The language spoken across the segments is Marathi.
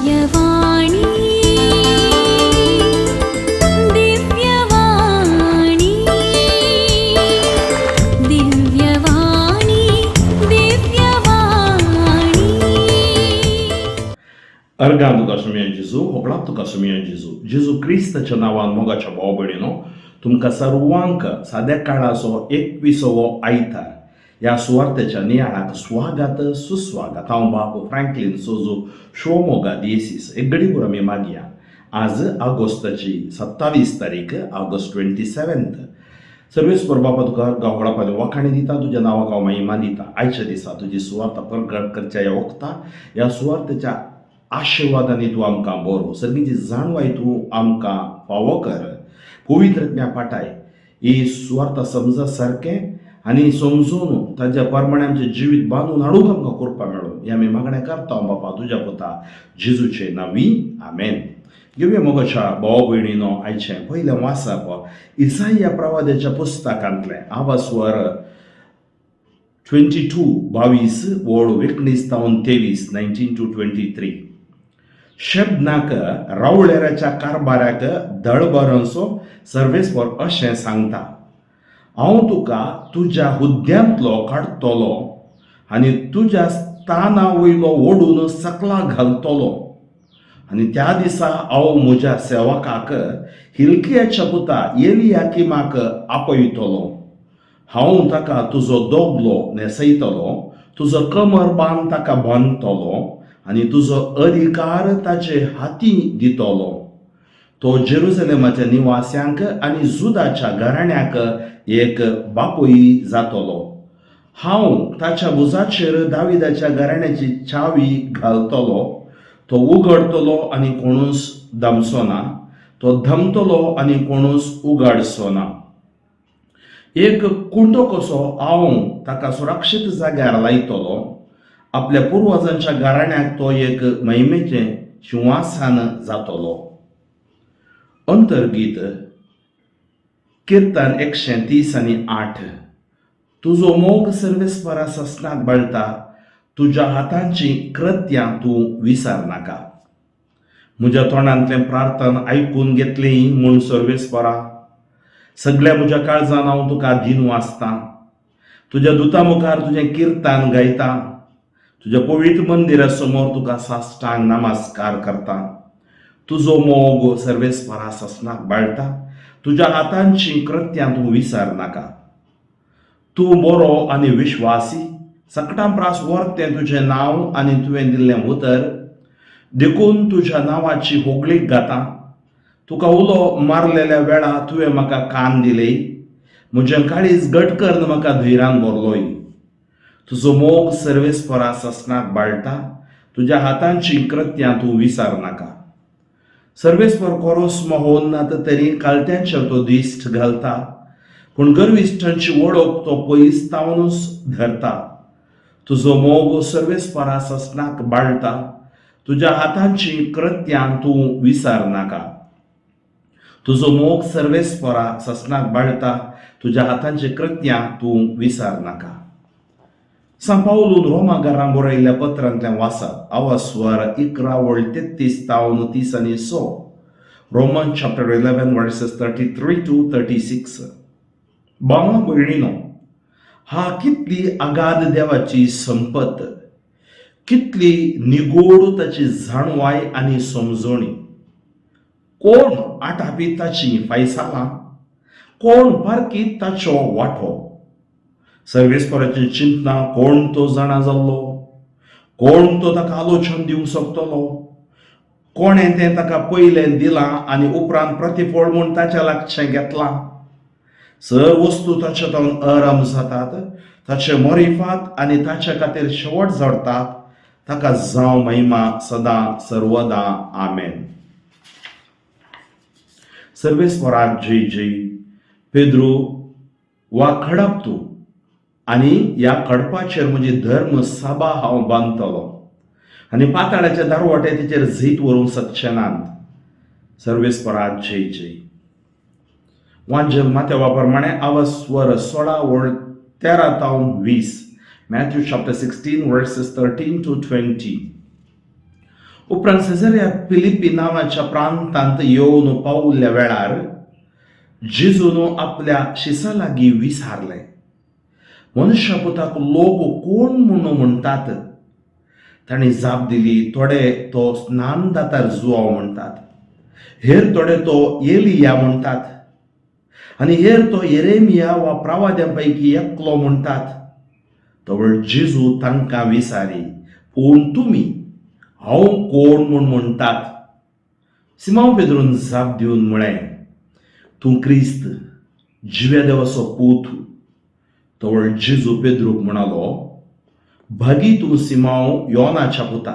Divyavani Divyavani Divyavani Divyavani Argan tuka sumiyan Jezu, hoglap tuka sumiyan Jezu. Jezu Kristaच्या नावान मोगाच्या भाव भयणीनो, तुमकां सर्वांक साद्या काळाचो 21वो आयतार ह्या सुवार्थेच्या नियाळाक स्वागत सुस्वागत. हांव बाब फ्रँकलिन सोजो शिवमोगा दिएसीस एक घडी भर आमी मागया. आज ऑगस्टाची 27 तारीख, ऑगस्ट 27. सर्वेस्पर बाबा तुका गावळापानी वखाणी दिता, तुज्या नांवाक हांव महिमा दिता. आयच्या दिसा तुजी सुवार्थ प्रगट करच्या ह्या वखता ह्या सुवार्थेच्या आशिर्वादांनी तूं आमकां बरो सगळींची जाणवाय तूं आमकां फावो कर. पवित्रज्ञा पाठाय ही सुवार्थ समजा सारकें आनी समजून ताच्या प्रमाणे आमचें जिवीत बांदून हाडूंक आमकां करपा मेळूं हें आमी मागणें करता बापा तुज्या पुता जेजूचे नांवी. आमेन. घेवया मोगाच्या भाव भयणीनो आयचें पयलें वाचप इसाया प्रवाद्याच्या पुस्तकांतलें आवास्वर 22 वड 19 तावन 23 19 to 23. शब्दाक रावळेराच्या कारबाराक दळबरांचो सर्वेस्पर अशें सांगता, हांव तुका तुज्या हुद्यांतलो काडटलो आनी तुज्या स्थाना वयलो ओडून सकला घालतलो. आनी त्या दिसा हांव म्हज्या सेवकाक हिल्कियाच्या पुता एलियाकीमाक आपयतलो. हांव ताका तुजो दोबलो न्हेसयतलो, तुजो कमरबांद ताका बांदतलो आनी तुजो अधिकार ताचे हाती दितलो. तो जेरुसलेमाच्या निवास्यांक आनी जुदाच्या घराण्याक एक बापूय जातलो. हांव ताच्या भुजाचेर दाविदाच्या घराण्याची चावी घालतलो. तो उगडतलो आनी कोणूच दमचो ना, तो धमतलो आनी कोणूच उगडचो ना. एक कुंडो कसो हांव ताका सुरक्षीत जाग्यार लायतलो. आपल्या पुर्वजांच्या घराण्याक तो एक महिमेचें सिंहासन जातलो. अंतर्गीत कीर्तन 130:8. तुजो मोग सर्वेस्परा ससनाक बळटा, तुज्या हातांची कृत्यां तूं विसरनाका. म्हज्या तोंडांतलें प्रार्थन आयकून घेतली म्हूण सर्वेस्परा सगळ्या म्हज्या काळजान हांव तुका दिन वाचतां. तुज्या दुता मुखार तुजें कीर्तन गायता. तुज्या पवित्र मंदिरा समोर तुका साश्टांग नमस्कार करता. तुजो मोग सर्वेस्परा ससनाक बाळटा, तुज्या हातांची कृत्यां तूं विसरनाका. तूं बरो आनी विश्वासी, सकटां प्रास व्हरतें तुजें नांव आनी तुवें दिल्लें उतर. देखून तुज्या नांवाची होगळीक घाता. तुका उलो मारलेल्या वेळा तुवें म्हाका कान दिले. म्हजें काळीज घट करन म्हाका धैर्यान भरलोय. तुजो मोग सर्वेस्परा ससनाक बाळटा, तुज्या हातांची कृत्यां तूं विसरनाका. सर्वेस्पर कोरोस मोहोन नात तरी कालत्यांचेर तो दिश्ट घालता, पूण गर्विश्ठांची वळख तो पयसतावनूच धरता. तुजो मोग सर्वेस्परा ससनाक बाळटा, तुज्या हातांची कृत्यां तूं विसरनाका. तुजो मोग सर्वेस्परा ससनाक बाळटा, तुज्या हातांची कृत्यां तूं विसरनाका. सान पावलून रोमाकारांक बरयल्ल्या पत्रांतलें वाचप आवास्वर 11:33-36. Romans chapter 11 verses 33 to 36. भावां भयणीनो, हा कितली अगाध देवाची संपत, कितली निगोड ताची जाणवाय आनी समजणी. कोण आटापी ताची फायसालां, कोण पारकीत ताचो वांटो. सर्वेस्पराचें चिंतना कोण तो जाणा जाल्लो, कोण तो ताका आलोचन दिवंक शकतलो, कोणें तें ताका पयलें दिलां आनी उपरांत प्रतिफळ म्हूण ताच्या लागचें घेतलां. सर्व वस्तू ताचे तोंड आराम जातात, ताचे मोरिफात आनी ताचे खातीर शेवट जोडटात. ताका जावं महिमा सदां सर्वदा. आमेन. सर्वेस्पराक जय जय. पेद्रू वा खडप तूं आनी ह्या खडपाचेर म्हजी धर्म सभा हांव बांदतलो आनी पाताळाचे दारवटे तिचेर झीत व्हरूंक शकचे नात. सर्वेस्पराक जय जय. वांजल माथेवा प्रमाणे आवास्वर 16:13-20. Matthew chapter 16 verses 13 to 20. उपरांत सेझरिया फिलिप्पी नावाच्या प्रांतांत येवन पावल्या वेळार जेजून आपल्या शिसा लागीं विचारलें, मनुष्य पुताक लोक कोण म्हणून म्हणटात? तांणी जाप दिली, थोडे तो स्नानदातार जुआंव म्हणटात, हेर थोडे तो एलिया म्हणटात, आनी हेर तो येरेमिया वा प्रवाद्यांपैकी एकलो म्हणटात. तवळ जेजू तांकां विचारी, पूण तुमी हांव कोण म्हूण म्हणटात? सिमोन पेद्रून जाप दिवन म्हळें, तूं क्रिस्त, जिव्या देवाचो पूत. तवळ जेजू पेद्रूक म्हणालो, भागी तूं सिमोन योनाच्या पुता,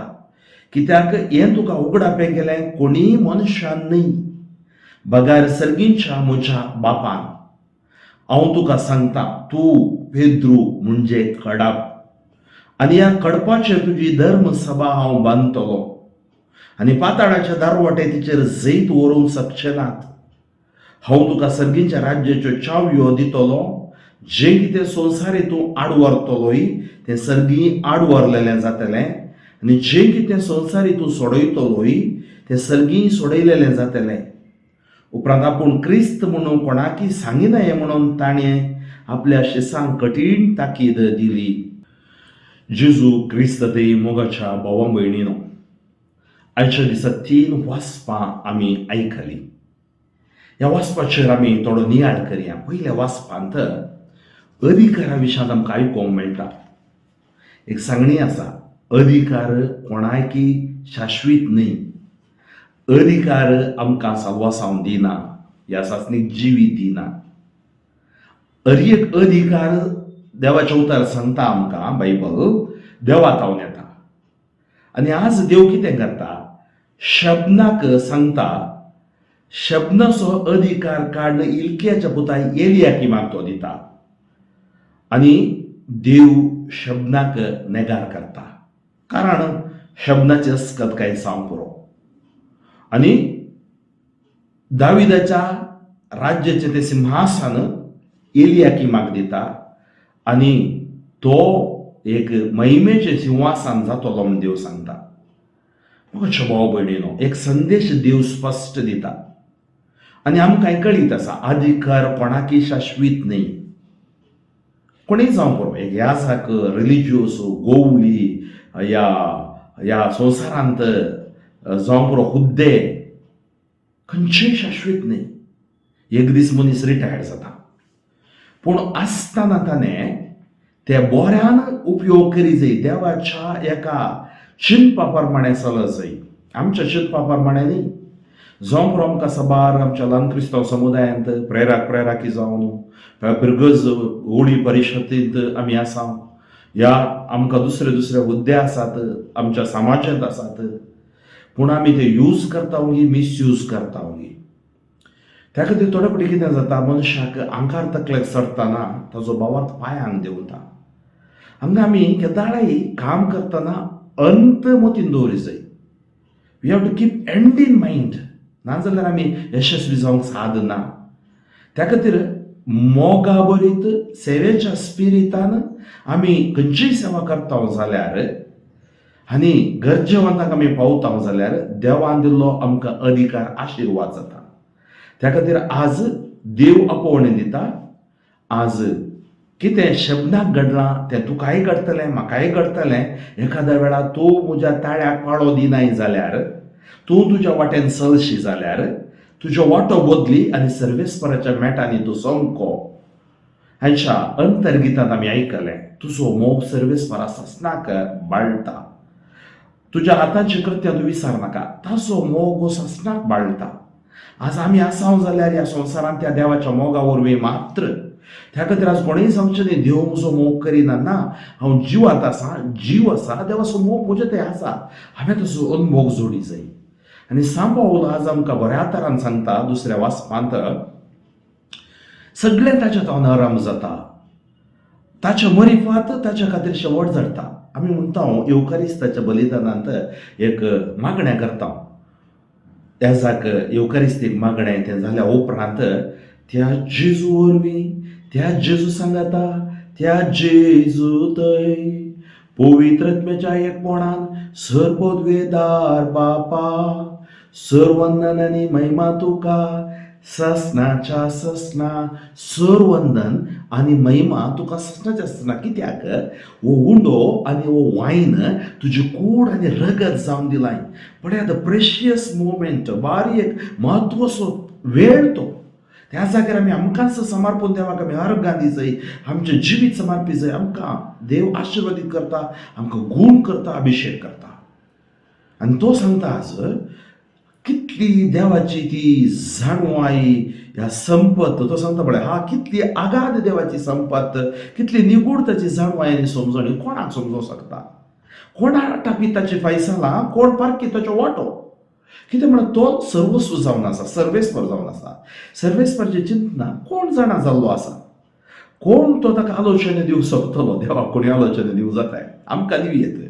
कित्याक हें तुका उगडापें केलें कोणीय मनशान न्हय, बगार सर्गींच्या म्हज्या बापान. हांव तुका सांगता, तूं पेद्रू म्हणजे खडप, आनी ह्या खडपाचेर तुजी धर्मसभा हांव बांदतलो, आनी पाताळाचे दारवटे तिचेर जैत व्हरूंक शकचे नात. हांव तुका सर्गींच्या राज्याच्यो चावयो दितलो. जें कितें संवसारी तूं आड व्हरतलोय तें सर्गी आड व्हरलेलें जातलें, आनी जें कितें संवसारी तूं सोडयतलोय तें सर्गी सोडयलेलें जातलें. उपरांत आपूण क्रिस्त म्हणून कोणाकी सांगिनये म्हणून ताणें आपल्या शिसांक कठीण ताकीद दिली. जेजू क्रिस्त ते मोगाच्या भावां भयणीनो, आयच्या दिसा 3 वाचपां आमी आयकलीं. ह्या वाचपाचेर आमी थोडो नियाळ करया. पयल्या वाचपांत अधिकारा विशयांत आमकां आयकोंक मेळटा. एक सांगणी आसा, अधिकार कोणायकी शाश्वीत न्हय. अधिकार आमकां साल्वासांव दिना, ह्या सासणीक जिवीत दिना. हर एक अधिकार देवाचें उतर सांगता आमकां बायबल, देवातावन येता. आनी आज देव कितें करता? शब्नाक सांगता, शब्नाचो अधिकार काडून इल्कियाच्या पुताय एलियाकीमाक तो दिता. आनी देव शब्नाक नेगार करता, कारण शब्नाची अस्कत काय सांग पुरो. आनी दाविदाच्या राज्याचें तें सिंहासन एलियाकीमाक दिता, आनी तो एक महिमेचें सिंहासन जातलो म्हूण देव सांगता. म्हज्या भाव भयणीनो, एक संदेश देव स्पश्ट दिता. आनी आमकां कळीत आसा, अधिकार कोणाकी शाश्वीत न्हय. कोणीय जावं पुरो, एक याजक, रिलिजियस, गोवली, ह्या संवसारांत जावं पुरो हुद्दे, खंयचेय शाश्वीत न्हय. एक दीस मनीस रिटायर्ड जाता, पूण आसतना ताणें ते बऱ्यान उपयोग करी जाय, देवाच्या एका शिल्पा प्रमाणे चलत जाय. आमच्या शिल्पा प्रमाणे न्हय. जावं पुरो आमकां सबार आमच्या ल्हान क्रिस्तांव समुदायांत प्रेराकी जावन पिरगज होळी परिशदेंत आमी आसा, या आमकां दुसरे दुसरे हुद्दे आसात, आमच्या समाजांत आसात, पूण आमी ते यूज करता ओगी, मिसयूज करता ओगी. त्या खातीर थोडे फावटी कितें जाता, मनशाक आंकार तकलेक चडटाना ताजो भावार्थ पांयांक देंवता. हांगा आमी केदाळाय काम करतना अंत मतीन दवरूंक जाय. We have to keep and in mind, नाजाल्यार आमी यशस्वी जावंक साद ना. त्या खातीर मोगा बरीत सेवेच्या स्पिरितान आमी खंयचीय सेवा करता जाल्यार आनी गरजेवंतांक आमी पावता जाल्यार देवान दिल्लो आमकां अधिकार आशिर्वाद जाता. त्या खातीर आज देव आपोवणें दिता. आज कितें शब्दाक घडलां तें तुकाय घडटलें, म्हाकाय घडटलें. एखाद्या वेळार तूं म्हज्या ताळ्याक पाळो दिनाय जाल्यार, तूं तुज्या वाटेन चलशी जाल्यार तुजो वाटो बदली आनी सर्वेस्पराच्या मेटांनी तूं सोमको. हांच्या अंतर्गितांत आमी आयकलें, तुजो मोग सर्वेस्परा सस्नाक बाळटा. तुज्या हातांची कृत्यां तूं विसर नाका, ताचो मोग सस्नाक बाळटा. आज आमी आसांव जाल्यार ह्या संवसारांत त्या देवाच्या मोगा वरवीं मात्र. त्या खातीर आज कोणीय सांगचें न्ही देव म्हजो मोग करिना. ना, हांव जिवांत आसा, जीव आसा, देवाचो मोग म्हजे थंय आसा. हांवें ताचो अनुभव जोडी जाय. आनी सांबावल आज आमकां बऱ्या तरान सांगता दुसऱ्या वाचपांत, सगळें ताच्या तोंडार आराम जाता, ताच्या मरिफात ताच्या खातीर शेवट झडटा. आमी म्हणटा येवकारिस्ताच्या बलिदानांत एक मागणें करता. त्याजाक येवकारिस्तीक मागणें तें जाल्या उपरांत त्या जेजू वरवीं, त्या जेजू सांगता, त्या जेजू थंय पवित्रत्म्याच्या एकपणान सर्वोद्वेदार बापा, सर्वंदन आणि महिमा तुका, ससनाच्या ससना सर्वंदन आणि महिमा तुका ससनाच्या ससना. कित्याक वो उंडो आणि वो वाईन तुजी कूड आणि रगत जावन दिलाय. पळया द प्रेशियस मोमेंट, बारीक म्हत्वाचो वेळ तो. त्या जाग्यार आमी आमकांच समर्पण देवाक आमी अर्घां दिसय, आमचें जिवीत समर्पी जय. आमकां देव आशिर्वादीत करता, आमकां गुण करता, अभिषेक करता. आनी तो सांगता आज कितली देवाची ती जाणवाई, ह्या संपत. तो सांगता पळय, हा कितली आगाध देवाची संपत, कितली निगूढ ताची जाणवाई आनी समजणी कोणाक समजूंक शकता. कोणा टापी ताची फायसलां, कोण पारकी ताचो वांटो. कितें म्हणत तो सर्वस्व जावन आसा, सर्वेस्पर जावन आसा. सर्वेस्परची चिंतना कोण जाणा जाल्लो आसा. कोण तो ताका आलोचने दिवंक शकतलो. देवाक कोणी आलोचने दिवंक जाताय, आमकां दिवयेत.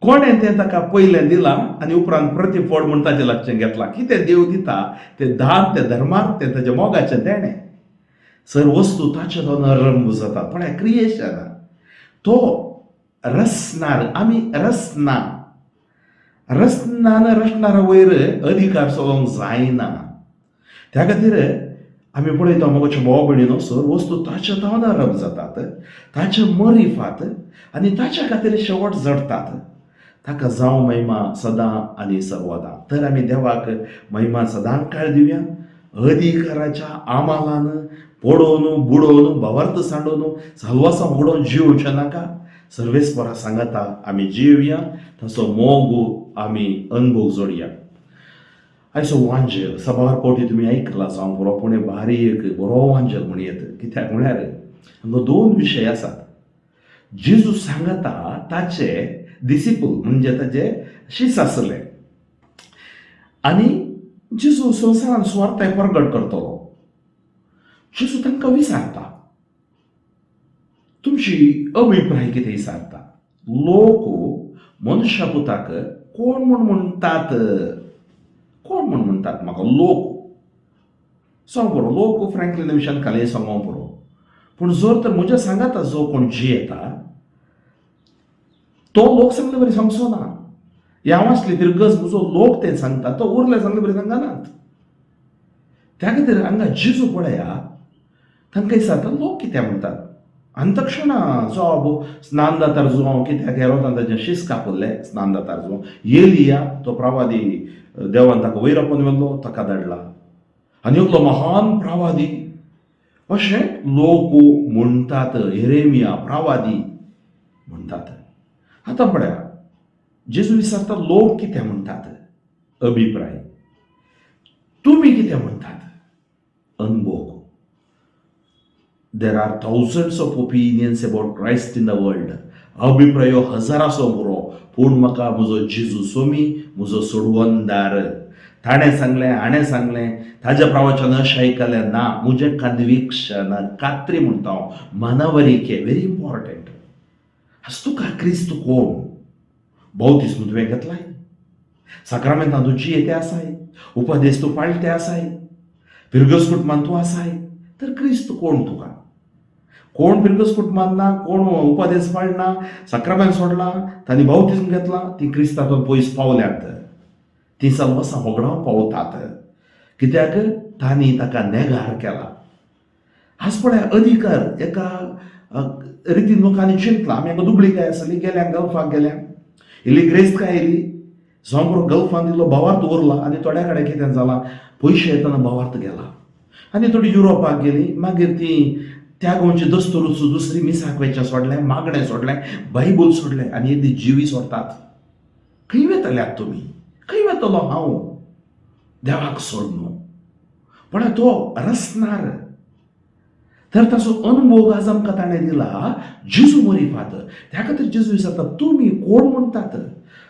कोणें तें ताका पयलें दिलां आनी उपरांत प्रतिफळ म्हूण ताचें लक्षांत घेतलां. कितें देव दिता तें दान, तें धर्मार्थ, तें ताच्या मोगाचें देणें. सर्वस्तू ताचे दोन आरंभ जाता. पण क्रिएशन तो रचणार, आमी रचना. रचनान रचणारा वयर अधिकार सोडूंक जायना. त्या खातीर आमी पळयता मोगाच्यो भाव भयणीनो, सर्वस्तू ताच्या दोन आरंभ जातात, ताचे मरिफात आनी ताच्या खातीर शेवट जडटात. ताका जावं महिमा सदां आनी सर्वदां. तर आमी देवाक महिमा सदां काळ दिवया. अधिकाराच्या आमालान पडोवन बुडोवन भावार्थ सांडोवन साल्वासां उडोवन जिवचे नाका. सर्वेस्परा सांगता आमी जिवया, तसो मोग आमी अनुभव जोडया. आयचो वांजेल सबार कोटी तुमी आयकला जावं पुरो, पूण बारीक बरो वांजेल म्हूण येता. कित्याक म्हळ्यार हांगा दोन विशय आसात. जेजू सांगता ताचे डिसिपल म्हणजे ताचे शिस आसले, आनी जेजू संवसारान सुवार्थाय प्रगट करतलो. जेजू तांकां विचारता, तुमची अभिप्राय कितें विचारता. लोक मनशा पुताक कोण म्हूण म्हणटात, कोण म्हूण म्हणटात म्हाका. लोक सांग पुरो, लोक फ्रँकलिना विशयान काले सांगूंक पुरो. पूण जर तर म्हज्या सांगाता जो कोण जियेता तो लोक सांगले बरें सांगचो ना. हांव आसली तिरगज म्हजो लोक तें सांगता, तो उरले सांगले बरें सांगनात. त्या खातीर हांगा जेजू पळया तांकां विचारता लोक कितें म्हणटात. आनी तक्षणा जो स्नान दातार जो, कित्याक हेरोदान ताचें शीस कापल्लें स्नान दातार जो, एलिया तो प्रवादी देवान ताका वयर आपोवन व्हेल्लो, ताका धाडला. आनी एकलो महान प्रवादी अशें लोक म्हणटात. येरेमिया प्रवादी म्हणटात. आतां पळया, जेजू विचारता लोक कितें म्हणटात. अभिप्राय. तुमी कितें म्हणटात. अनुभव. There are thousands of opinions about Christ in the world. अभिप्राय हजारासो बरो, पूण म्हाका म्हजो जेजू सोमी, म्हजो सोडवणदार. ताणें सांगलें, हाणें सांगलें, ताजें प्रवचन अशें आयकलें ना. म्हजें कन्विक्शन, कात्री म्हणटा हांव, मानवरिके व्हेरी इम्पॉर्टंट. आज तुका क्रिस्त कोण. बौतिस्म तुवें घेतलाय, साक्रामेंतां तूं जियेते आसाय, उपदेश तूं पाळटे आसाय, फिरगस कुटुंबांत तूं आसाय. तर क्रिस्त कोण तुका. कोण फिरगस कुटुंबांत ना, कोण उपदेश पाळना, साक्रामेंत सोडला, तांणी बौतिस्म घेतला, ती क्रिस्तांतून पयस पावल्यात. ती साल्वासां होगडावन पावतात. कित्याक तांणी ताका नेगार केला. आज पळय अधिकार एका रितीन लोकांनी चिंतला. आमी हांगा दुबळी काय आसली, गेल्या गल्फाक गेल्या, इल्ली ग्रेस्त काय येयली, जावं गल्फान दिल्लो भावार्थ उरला. आनी थोड्या कडेन कितें जालां, पयशे येताना भावार्थ गेला. आनी थोडी युरोपाक गेली. मागीर ती त्या गोंयची दस्तुरूच दुसरी मिसाकवेचें सोडलें, मागणें सोडलें, बायबल सोडलें, आनी एक दीस जिवी सोडतात. खंय वेतल्यात तुमी. खंय वेतलो हांव. देवाक सोडून. पण तो रचणार. तर ताचो अनुभव आज आमकां ताणें दिला जेजू मरिफात. त्या खातीर जेजू विचारता तुमी कोण म्हणटात.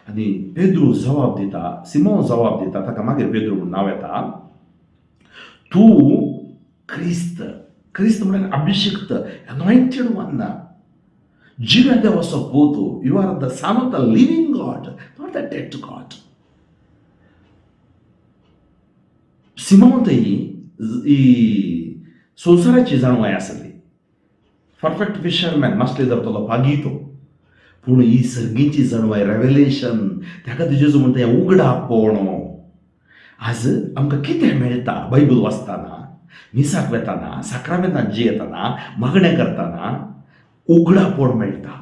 आनी पेद्रू जबाब दिता, सिमोन जबाब दिता, ताका मागीर पेद्रू म्हूण नांव येता. तूं क्रिस्त. क्रिस्त म्हळ्यार अभिषिक्त, अनॉइंटेड वन ना. जिव्या देवाचो पूत. You are the son of the living God, not the dead God. Simon ही संवसाराची जाणवाय आसली. परफेक्ट फिशरमॅन, मासली धरतलो, पागीतो. पूण ही सर्गीची जणवाय रेव्हेलेशन ताका जेजू म्हणटा हें उगडापण. आज आमकां कितें मेळटा बायबल वाचतना, मिसाक वेताना, साक्रामेंतांत जियेतना, मागणें करतना उगडापण मेळटा.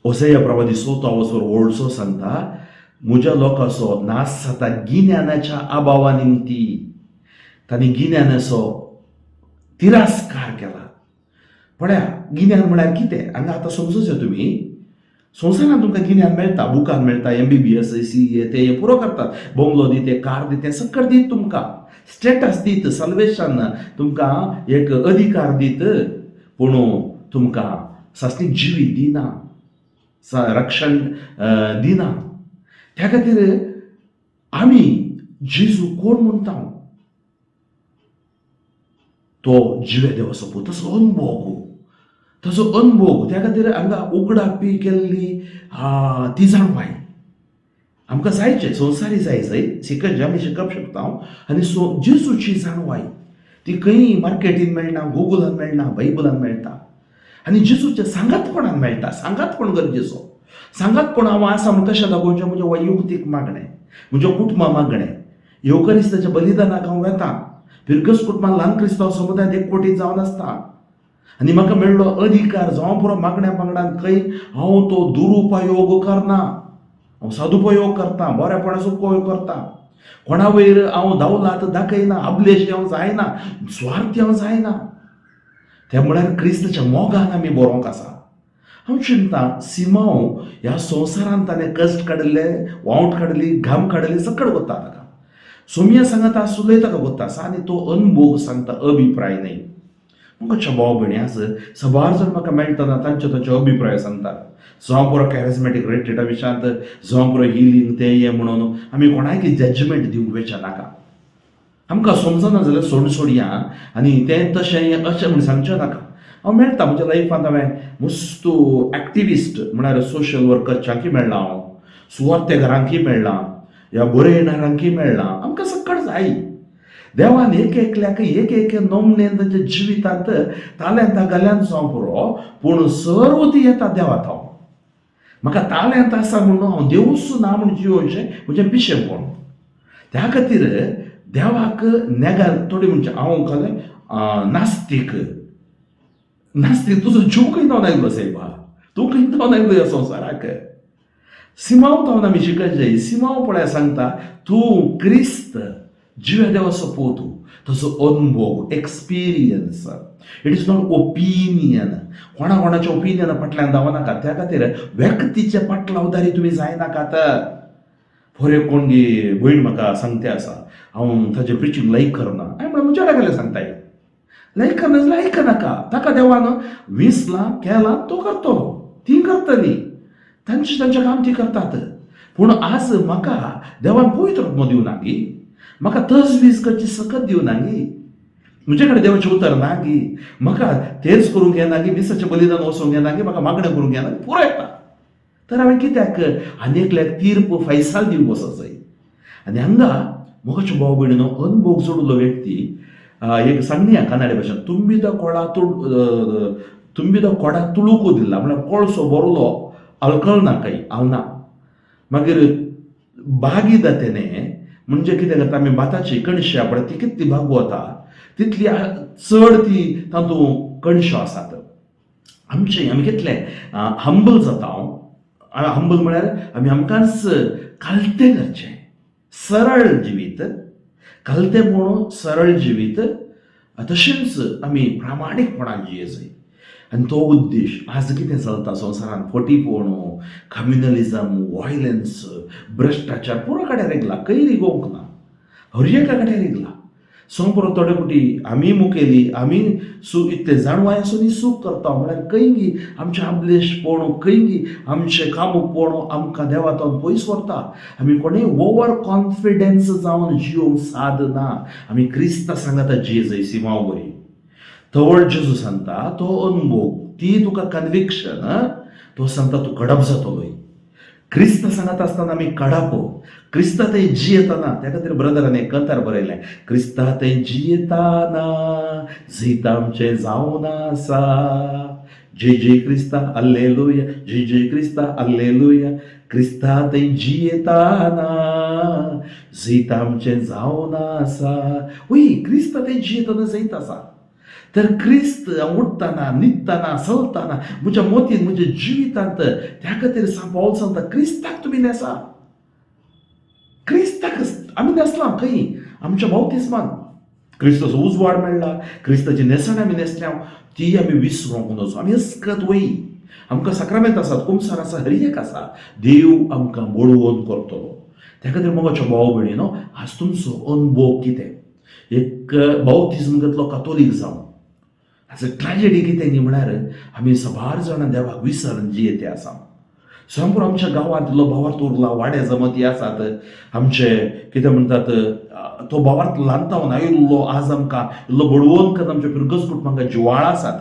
ओसेया प्रवादी 6 वचोर व्हडसो सांगता, म्हज्या लोकांचो नाश जाता गिन्यानाच्या अभावा निमती. तांणी गिन्यानाचो तिरस्कार केला. पळया, गिन्यान म्हळ्यार कितें? हांगा आतां समजूचे तुमी. संवसारांत तुमकां गिन्यान मेळटा, बुकान मेळटा, MBBS CA ते पुरो करतात. बंगलो दिते, कार दिते, सकट दीत तुमकां, स्टेटस दीत, सल्वेशन तुमकां एक अधिकार दीत, पूण तुमकां सासणी जिवीत दिना, रक्षण दिना. त्या खातीर आमी जेजू कोण म्हणटा? तो जिवे देवाचो पूत, ताचो अनुभव. त्या खातीर हांगा उगडापी केल्ली ती जाणवाय आमकां जायचे, संवसारी जाय शिकत आमी शिकप शकता. आनी जेजूची जाणवाय ती खंय मार्केटीन मेळना, गुगलान मेळना, बायबलान मेळटा. आनी जेजूच्या सांगातपणान मेळटा. सांगातपण गरजेचो. सांगातपण हांव आसा म्हूण तशें दाखोवचें म्हजें वैयक्तीक मागणें, म्हज्या कुटुंबा मागणें. येवकरिस्ताच्या बलिदानाक हांव वेतां. फिरगस कुटुंबान ल्हान क्रिस्तांव समुदायात 1 कोटी जावन आसता. आनी म्हाका मेळ्ळो अधिकार, जावं पुरो मागण्या पांगडान खंय हांव तो दुरुपयोग करना, हांव सदुपयोग करता, बरेपणाचो उपयोग करता. कोणा वयर हांव दावलात दाखयना, अबलेशी हांव जायना, स्वार्थी हांव जायना. त्या म्हळ्यार क्रिस्ताच्या मोगान आमी बरोवंक आसा. हांव चिंता, सिमांव ह्या संवसारांत ताणें कश्ट काडिल्ले, वावट काडली, घाम काडली, सकट वता ताका. सोमिया सांगता आसुलय ताका वता आसा. आनी तो अनुभव सांगता, अभिप्राय न्हय. म्हाका भाव भयणी आसा, सबार जण म्हाका मेळटना तांचे अभिप्राय सांगतात. जावं पुरो कॅरिझमॅटीक रिट्रीटा विशयांत, जावं पुरो हिलींग तें हें म्हणून आमी कोणायक जजमेंट दिवंक वेचे नाका. आमकां समजना जाल्यार सोडया आनी तें तशें अशें म्हूण सांगचें नाका. हांव मेळटा म्हज्या लायफांत हांवें मस्त एक्टिविस्ट म्हळ्यार सोशल वर्कर्सांकी मेळ्ळां, हांव सुवार्थेकारांकी मेळ्ळां, ह्या बरयणाऱ्यांकी मेळ्ळां. आमकां सकट जाय. देवान एक एकल्याक एक एक नमनेन तांच्या जिवितांत ताल्यांत गल्यांत जावं पुरो, पूण सर्व ती येता देवात. हांव म्हाका ताल्यांत आसा म्हणून हांव देवूच ना म्हूण जिवोवचें म्हजें पिशेंपण. त्या खातीर देवाक नेगार थोडी म्हणचे हांव खरें नास्तीक. नास्तीक तुजो जीव खंय जावन आयलो सायबा, तूं खंय जावन आयलो ह्या संवसाराक. सिमांव जावन आमी शिकत जाय. सिमांव पळय सांगता, तूं क्रिस्त जिवे देवाचो पूत, ताचो अनुभव, experience. It is not opinion. कोणाच्या ओपिनियना फाटल्यान धांवनाका. त्या खातीर व्यक्तीचे पाटलावदारी तुमी जायनाकात. फोरे कोण गे भयण म्हाका सांगते आसा, हांव ताजें प्रिचींग लायक करना. हांवें म्हळ्यार म्हज्या लागले सांगताय, लायक करना जाल्यार लायक नाका. ताका देवान विसलां केलां, तो करतलो, ती करतली, तांचें काम ती करतात. पूण आज म्हाका देवान पवित्र आत्मो दिवना गी, म्हाका तजवीज करची सकत दिवना गी, म्हजे कडेन देवाचें उतर ना गी, म्हाका तेच करूंक येना गी, मिसाचें बलिदान वचूंक येना गी, म्हाका मागणें करूंक येना, पुरो येता. तर हांवें कित्याक आनी एकल्याक तीर्प फैसाल दिवंक वचत जाय. आनी हांगा मोगाच्या भाव भयणीनो अनुभव जोडलो व्यक्ती एक सांगया कन्नड भाशेन, ತುಂಬಿದ ಕೊಡ ತುಳುಕುವುದಿಲ್ಲ म्हळ्यार कोळसो बरलो अळकळना काही आवना. मागीर बागीदातेने म्हणजे कितें करता, आमी भाताची कणशी पळय ती कितली भाग वता तितली चड ती तातूंत कणश्यो आसात. आमी कितले हंबल जाता. हंबल म्हळ्यार आमी आमकांच कालतें करचें, सरळ जिवीत, कालतेपण सरळ जिवीत, तशेंच आमी प्रामाणीकपणान जिये जाय. आनी तो उद्देश आज कितें चलता संवसारान, फटीपणू, कम्युनलिजम, वायलन्स, भ्रश्टाचार पुरो कडेन रेगला, खंय रिगोवंक ना, हर एका कडेन रिगला. सोंपरो थोडे फावटी आमी मुखेली, आमी इतले जाणवाय आसून सूख करता म्हळ्यार खंय आमचें आबलेशपण, खंय आमचें कामूपण आमकां देवातावन पयस व्हरता. आमी कोणें ओवर कॉन्फिडन्स जावन जिवंक साधना. आमी क्रिस्ता सांगता जेजय सिमांव बरी, थवड जेजू सांगता तो अनुभव, ती तुका कन्विक्शन, तो सांगता तूं कडप जातलोय. क्रिस्त सांगत आसतना आमी कडप, क्रिस्ता थंय जियेतना. त्या खातीर ब्रदरान एक कंतार बरयलें, क्रिस्ता थंय जियेताना झीत आमचें जावन आसा, जय जय क्रिस्ता हल्लेलुया, जय जय क्रिस्ता हल्लेलुया. क्रिस्तात जियेताना जैत आमचें जावन आसा. वय क्रिस्तात जियेताना जैत आसा. तर क्रिस्त उठताना, न्हिदताना, चलताना म्हज्या मतीन, म्हज्या जिवितांत त्या खातीर पावल सांगता क्रिस्ताक तुमी नेसा. क्रिस्ताक आमी नेसला खंय आमच्या बावतिस्मान. क्रिस्ताचो उजवाड मेळ्ळा, क्रिस्ताची नेसण आमी नेसल्या, ती आमी विसरूंक नजो. आमी अस्कत वय. आमकां साक्रामेंत आसात, कुमसार आसा, हर एक आसा. देव आमकां बळोवन करतलो. त्या खातीर मोगाच्यो भाव भयणीनो, आज तुमचो अनुभव कितें? एक बावतिस्म घेतलो कातोलीक जावन आज ट्रॅजेडी कितें न्ही म्हळ्यार आमी सबार जाणां देवाक विसरून जियेते आसा. संपूर्ण आमच्या गांवांत इल्लो भावार्थ उरला, वाडे जमती आसात आमचे, कितें म्हणटात तो भावार्थ ल्हानतावन आयिल्लो आज आमकां इल्लो बडवोन करता. आमच्या पिरगस कुटुंबांक जिवाळ आसात.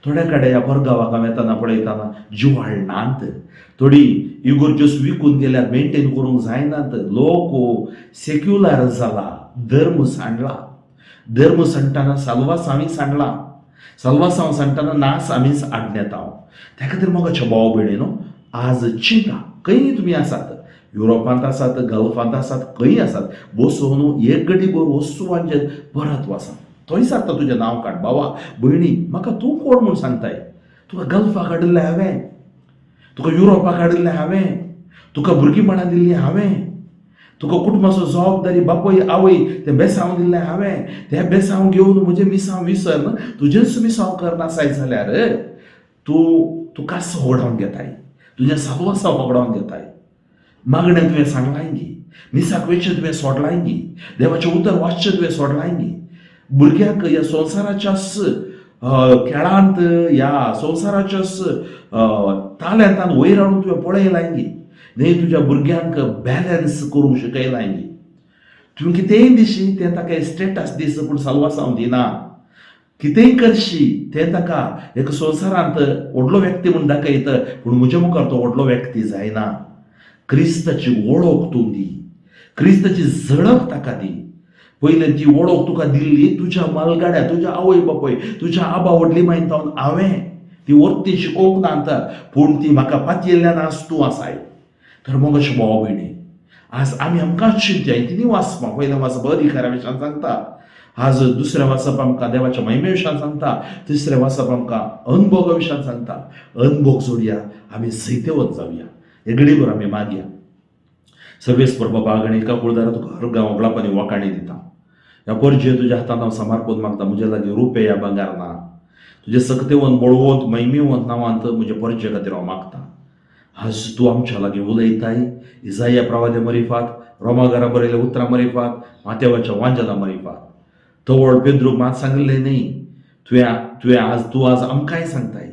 थोड्या कडेन ह्या परगांवाक येताना पळयताना जिवाळ नात. थोडी इगोर्ज्योस विकून गेल्यार मेंटेन करूंक जायनात. लोक सेक्युलर जाला, धर्म सांडला. धर्म सांडटाना साल्वासांवी सांडला. साल्वासांव सांडटाना नास आमीच आडण्यात हांव. त्या खातीर मोगाच्या भाव भयणीनो, आज चिंता खंय तुमी आसात, युरोपांत आसात, गल्फांत आसात, खंय आसात, बसून एक गडी भर वस्तुवांचेर परत वसा. थंय सांगता तुजें नांव काड. बाबा भयणी, म्हाका तूं कोण म्हूण सांगताय? तुका गल्फाक हाडिल्लें हांवें, तुका युरोपाक हाडिल्लें हांवें, तुका भुरगीपणां दिल्लीं हांवें, तुका कुटुंबाचो जबाबदारी बापूय आवय तें बेसांव दिल्लें हांवें. तें बेसांव घेवन म्हजें मिसांव विसरन तुजेंच मिसांव करना जायत जाल्यार तूं कास वगडावन घेताय, तुजें साल्वासांव वगडावन घेताय. मागणें तुवें सांगलाय गी, मिसाक वेचचें तुवें सोडलाय गी, देवाचें उतर वाचचें तुवें सोडलाय गी. भुरग्यांक ह्या संवसाराच्या खेळांत, ह्या संवसाराच्या ताल्यांतान वयर हाडून तुवें पळयलाय गी. न्ही तुज्या भुरग्यांक बॅलन्स करूंक शिकयलाय गी. तुवें कितेंय दिशी तें ताका स्टेटस दिस पूण साल्वासांव दिना. कितेंय करशी तें ताका एक संवसारांत व्हडलो व्यक्ती म्हूण दाखयत, पूण म्हज्या मुखार तो व्हडलो व्यक्ती जायना. क्रिस्ताची वळख तूं दी, क्रिस्ताची झळक ताका दी. पयलें ती वळख तुका दिल्ली तुज्या मालगाड्या, तुज्या आवय बापूय, तुज्या आबा व्हडली मागीर जावन हांवें ती वर्ती शिकोवंक ना, पूण ती म्हाका पातयेल्ल्यान आज तूं आसाय. तर मग अशें भाव भयणी, आज आमी आमकांच चिंत्याय तिनी वाचपां. पयलें वाचप अधिकारा विशयान सांगता, आज दुसरें वाचप आमकां देवाच्या महिमे विशयान सांगता, तिसरें वाचप आमकां अनुभोगा विशयान सांगता. अनुभोग जोडया, आमी सैतेवत जावया, एगडीभर आमी मागया. सर्वेस्पर बाबा गणिका कुळदारा तुका हर गांवगळापांनी वकाणी दिता. ह्या परजे तुज्या हातांत हांव समर्पण मागता. म्हजे लागीं रुपे या भांगार ना, तुजे सक्तेवंत बळवंत महिमेवंत नांवांत म्हजे परजे खातीर हांव मागता. आज तूं आमच्या लागीं उलयताय. इसाया प्रवादे मरिफात, रोमागारा बरयल्या उतरां मरिफात, मातेवाच्या वांजला मरिफात. तवळ पेद्रूक मात सांगिल्लें न्ही, तूं आज आमकांय सांगताय.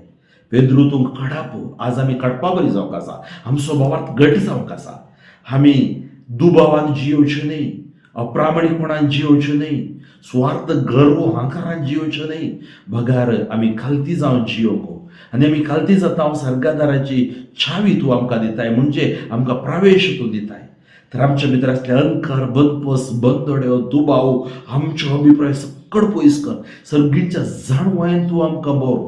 पेद्रू तूं काडप, आज आमी काडपा बरी जावंक आसा. आमचो भावार्थ घट जावंक आसा. आमी दुबावान जियोवचें न्ही, अप्रामाणीकपणान जियोवचें न्ही, स्वार्थ गर्व अहंकारान जियोवचें न्ही. भगार आमी खालती जावन जियोवंक. आनी आमी खालती जाता सर्गादाराची चावी तूं आमकां दिताय, म्हणजे आमकां प्रवेश तूं दिताय. तर आमच्या भितर असले अहंकार, बदपस, बंदड्यो, दुबाव, आमचो अभिप्राय सकड पयस कर. सर्गीच्या जाणवायेन तूं आमकां बरो.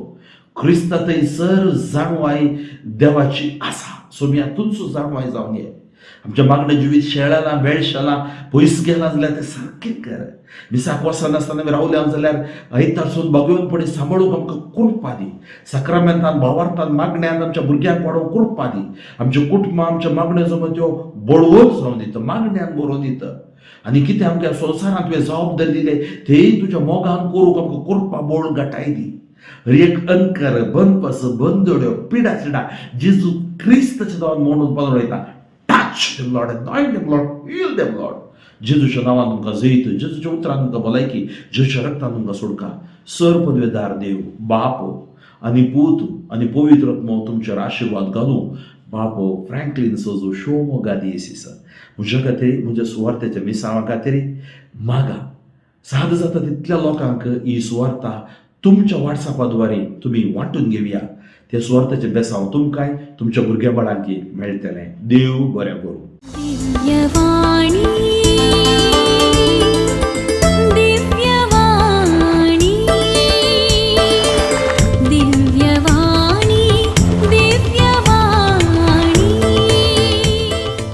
क्रिस्तांतय सर जाणवाय देवाची आसा. सोम्या तुजो जाणवाय जावन ये. आमच्या मागणें जिवीत शेळालां, बेळशेलां, पयस गेलां जाल्यार तें सारकें कर. मिसाक वचनासतना आमी रावल्या जाल्यार आयतारसून भगवंतपणी सांबाळूंक आमकां कृपा दी. साक्रामेंतान, भावार्थान, मागण्यांत आमच्या भुरग्यांक वाडोवंक कृपा दी. आमच्या कुटुंबां, आमच्या मागण्यो जमत त्यो बळवत जावन दिता, मागण्यांत बरोवन दिता. आनी कितें आमच्या संवसारांत तुवें जबाबदारी दिले तेय तुज्या मोगान करूंक आमकां कृपा बळ गटाय दी. हर एक अंकर, बंदपस, बंदड्यो, पिडा चिडा जेजू क्रिस्ताच्या नांवान म्हणून पळयता. Touch them, Lord, anoint them, Lord, heal them, Lord. जेजूच्या नांवान तुमकां जैत, जेजूच्या उतरान तुमकां भलायकी, जेजूच्या रक्तान तुमकां सुटका. सर पदवेदार देव, बाप आनी पूत आनी पवित्र आत्मो तुमचेर आशिर्वाद घालूं. बाप फ्रँकलिन सोजो शोमो गादी येसीसा म्हज्या खातीर, म्हज्या सुवार्थेच्या मिसावा खातीर मागा. साद जाता तितल्या लोकांक ही सुवार्ता तुमच्या व्हॉट्सॲपाद्वारे तुमी वांटून घेवया. त्या सुवार्थाचे बेसांव तुमकांय तुमच्या भुरग्या बाळांकी मेळटलें. देव बरें करूं. दिव्यवाणी